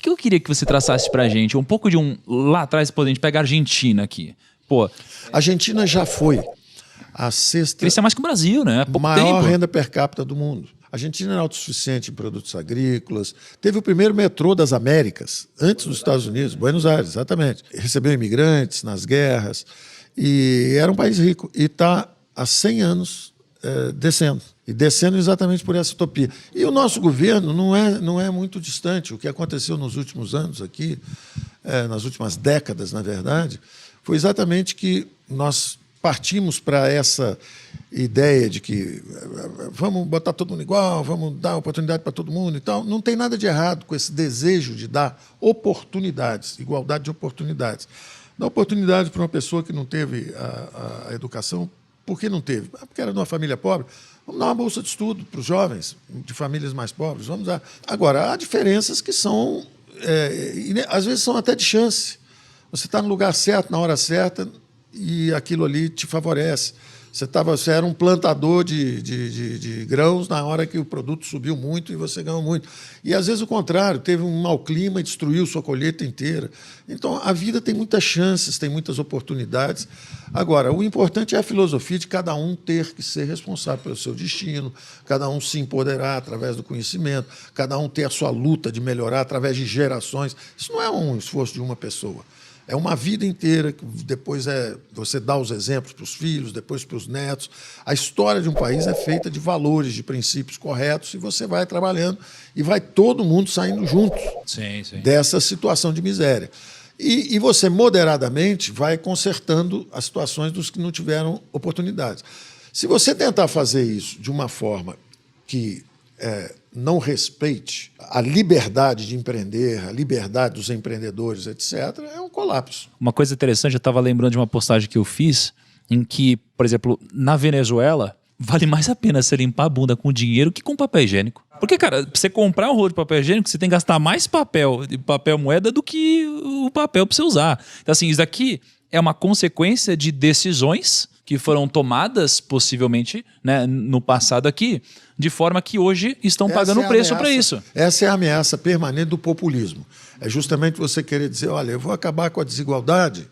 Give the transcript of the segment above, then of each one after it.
que eu queria que você traçasse pra gente um pouco de lá atrás, por exemplo, a gente pega a Argentina aqui. Pô, A Argentina já foi a sexta crescia mais que o Brasil, né? Há pouco maior tempo. renda per capita do mundo. A Argentina era autossuficiente em produtos agrícolas. Teve o primeiro metrô das Américas, antes dos Estados Unidos, Buenos Aires, exatamente. Recebeu imigrantes nas guerras. E era um país rico. E está há 100 anos descendo. E descendo exatamente por essa utopia. E o nosso governo não é muito distante. O que aconteceu nos últimos anos aqui, nas últimas décadas, na verdade, foi exatamente que nós partimos para essa ideia de que vamos botar todo mundo igual, vamos dar oportunidade para todo mundo e tal. Não tem nada de errado com esse desejo de dar oportunidades, igualdade de oportunidades. Dar oportunidade para uma pessoa que não teve a educação. Por que não teve? Porque era de uma família pobre. Vamos dar uma bolsa de estudo para os jovens de famílias mais pobres. Vamos dar. Agora, há diferenças que são, às vezes, são até de chance. Você está no lugar certo, na hora certa, e aquilo ali te favorece. Você era um plantador de grãos na hora que o produto subiu muito e você ganhou muito. E, às vezes, o contrário, teve um mau clima e destruiu sua colheita inteira. Então, a vida tem muitas chances, tem muitas oportunidades. Agora, o importante é a filosofia de cada um ter que ser responsável pelo seu destino, cada um se empoderar através do conhecimento, cada um ter a sua luta de melhorar através de gerações. Isso não é um esforço de uma pessoa. É uma vida inteira, que depois você dá os exemplos para os filhos, depois para os netos. A história de um país é feita de valores, de princípios corretos, e você vai trabalhando e vai todo mundo saindo juntos dessa situação de miséria. E você, moderadamente, vai consertando as situações dos que não tiveram oportunidades. Se você tentar fazer isso de uma forma que não respeite a liberdade de empreender, a liberdade dos empreendedores, etc., é um colapso. Uma coisa interessante, eu estava lembrando de uma postagem que eu fiz, em que, por exemplo, na Venezuela, vale mais a pena você limpar a bunda com dinheiro que com papel higiênico. Porque, cara, pra você comprar um rolo de papel higiênico, você tem que gastar mais papel moeda do que o papel para você usar. Então, assim, isso daqui é uma consequência de decisões que foram tomadas, possivelmente, né, no passado aqui, de forma que hoje estão pagando preço para isso. Essa é a ameaça permanente do populismo. É justamente você querer dizer, olha, eu vou acabar com a desigualdade,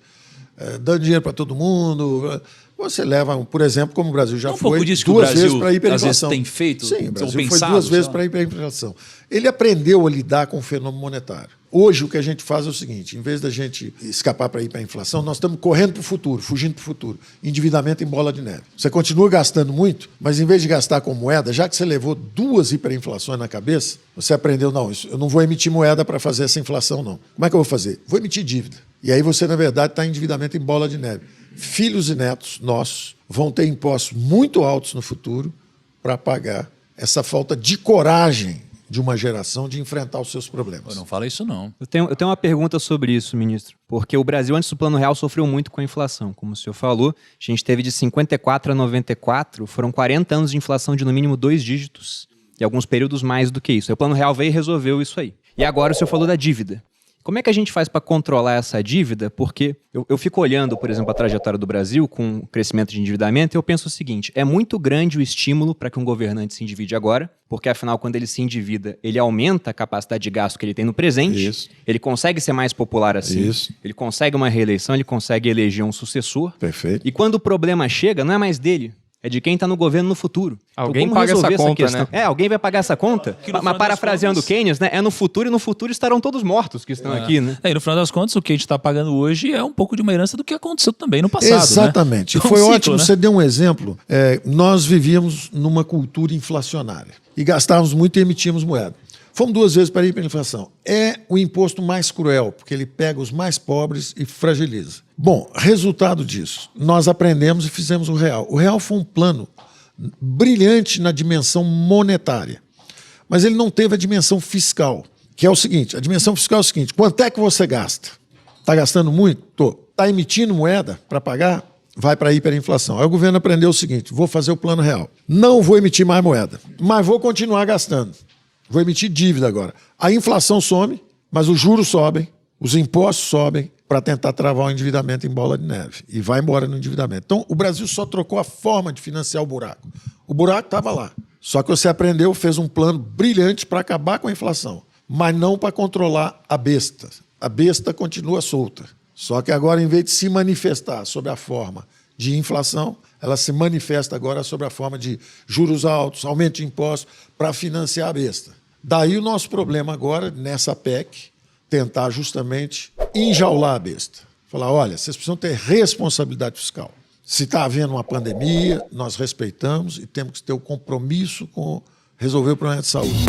dando dinheiro para todo mundo. Você leva, por exemplo, como o Brasil já foi duas vezes para a hiperinflação. Tem feito, sim, o Brasil foi duas vezes para a hiperinflação. Ele aprendeu a lidar com o fenômeno monetário. Hoje, o que a gente faz é o seguinte, em vez da gente escapar para ir para a inflação, nós estamos correndo para o futuro, fugindo para o futuro. Endividamento em bola de neve. Você continua gastando muito, mas em vez de gastar com moeda, já que você levou duas hiperinflações na cabeça, você aprendeu, não, eu não vou emitir moeda para fazer essa inflação, não. Como é que eu vou fazer? Vou emitir dívida. E aí você, na verdade, está em endividamento em bola de neve. Filhos e netos nossos vão ter impostos muito altos no futuro para pagar essa falta de coragem de uma geração de enfrentar os seus problemas. Eu não falo isso, não. Eu tenho uma pergunta sobre isso, ministro. Porque o Brasil, antes do Plano Real, sofreu muito com a inflação. Como o senhor falou, a gente teve de 54 a 94, foram 40 anos de inflação de no mínimo 2 dígitos. E alguns períodos mais do que isso. Aí o Plano Real veio e resolveu isso aí. E agora o senhor falou da dívida. Como é que a gente faz para controlar essa dívida? Porque eu fico olhando, por exemplo, a trajetória do Brasil com o crescimento de endividamento e eu penso o seguinte, é muito grande o estímulo para que um governante se endivide agora, porque afinal, quando ele se endivida, ele aumenta a capacidade de gasto que ele tem no presente, Isso. Ele consegue ser mais popular assim, Isso. Ele consegue uma reeleição, ele consegue eleger um sucessor. Perfeito. E quando o problema chega, não é mais dele. É de quem está no governo no futuro. Alguém então, paga essa conta, questão? né? Alguém vai pagar essa conta? Mas parafraseando Keynes, né? É no futuro e no futuro estarão todos mortos que estão aqui, né? E no final das contas, o que a gente está pagando hoje é um pouco de uma herança do que aconteceu também no passado. Exatamente. Né? Foi ciclo, ótimo. né? Você deu um exemplo. Nós vivíamos numa cultura inflacionária e gastávamos muito e emitíamos moeda. Fomos 2 vezes para a hiperinflação. É o imposto mais cruel, porque ele pega os mais pobres e fragiliza. Bom, resultado disso, nós aprendemos e fizemos o real. O real foi um plano brilhante na dimensão monetária, mas ele não teve a dimensão fiscal, que é o seguinte, a dimensão fiscal é o seguinte, quanto é que você gasta? Está gastando muito? Tô. Está emitindo moeda para pagar? Vai para a hiperinflação. Aí o governo aprendeu o seguinte, vou fazer o plano real. Não vou emitir mais moeda, mas vou continuar gastando. Vou emitir dívida agora. A inflação some, mas os juros sobem, os impostos sobem para tentar travar o endividamento em bola de neve. E vai embora no endividamento. Então, o Brasil só trocou a forma de financiar o buraco. O buraco estava lá. Só que você aprendeu, fez um plano brilhante para acabar com a inflação. mas não para controlar a besta. A besta continua solta. Só que agora, em vez de se manifestar sob a forma de inflação, ela se manifesta agora sob a forma de juros altos, aumento de impostos, para financiar a besta. Daí o nosso problema agora, nessa PEC, tentar justamente enjaular a besta. Falar, olha, vocês precisam ter responsabilidade fiscal. Se está havendo uma pandemia, nós respeitamos e temos que ter o compromisso com resolver o problema de saúde.